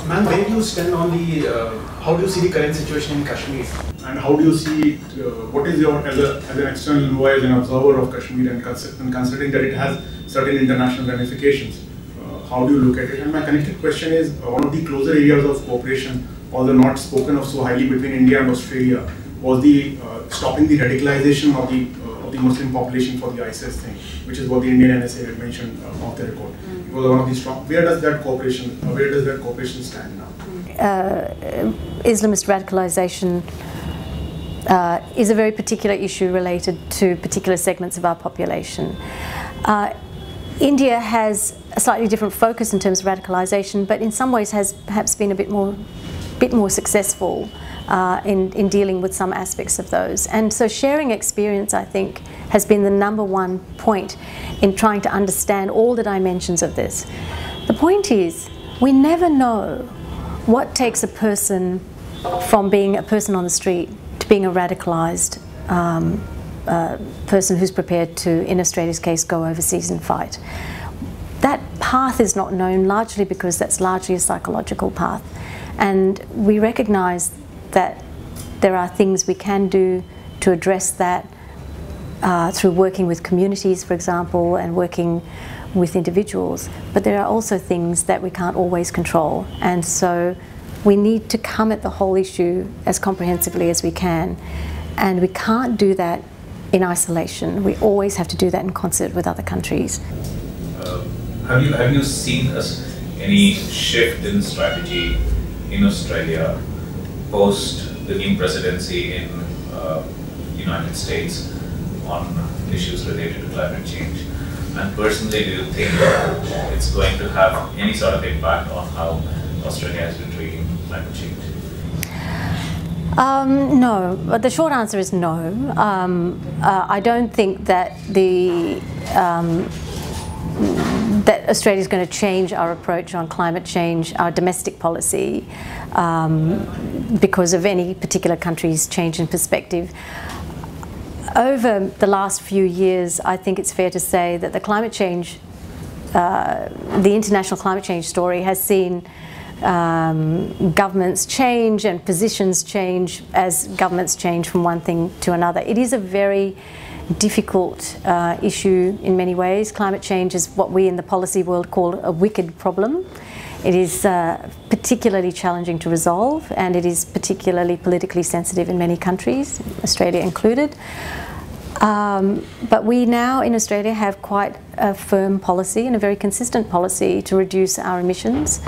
Ma'am, where do you stand on the, how do you see the current situation in Kashmir? And how do you see it, what is your, as an external envoy, as an observer of Kashmir, and considering that it has certain international ramifications, how do you look at it? And my connected question is, one of the closer areas of cooperation, although not spoken of so highly between India and Australia, was the stopping the radicalization of the Muslim population for the ISIS thing, which is what the Indian NSA had mentioned off the record. It was one of the strong. Where does that cooperation stand now? Islamist radicalization is a very particular issue related to particular segments of our population. India has a slightly different focus in terms of radicalization, but in some ways has perhaps been a bit more successful in dealing with some aspects of those. And so sharing experience, I think, has been the #1 point in trying to understand all the dimensions of this. The point is, we never know what takes a person from being a person on the street to being a radicalized person who's prepared to, in Australia's case, go overseas and fight. That path is not known, largely because that's largely a psychological path. And we recognise that there are things we can do to address that through working with communities, for example, and working with individuals. But there are also things that we can't always control. And so we need to come at the whole issue as comprehensively as we can. And we can't do that in isolation. We always have to do that in concert with other countries. Have you seen any shift in strategy in Australia post the new presidency in United States on issues related to climate change? And personally, do you think it's going to have any sort of impact on how Australia has been treating climate change? No, the short answer is no. I don't think that that Australia is going to change our approach on climate change, our domestic policy, because of any particular country's change in perspective. Over the last few years, I think it's fair to say that the climate change, the international climate change story has seen governments change and positions change as governments change from one thing to another. It is a very difficult issue in many ways. Climate change is what we in the policy world call a wicked problem. It is particularly challenging to resolve, and it is particularly politically sensitive in many countries, Australia included. But we now in Australia have quite a firm policy and a very consistent policy to reduce our emissions.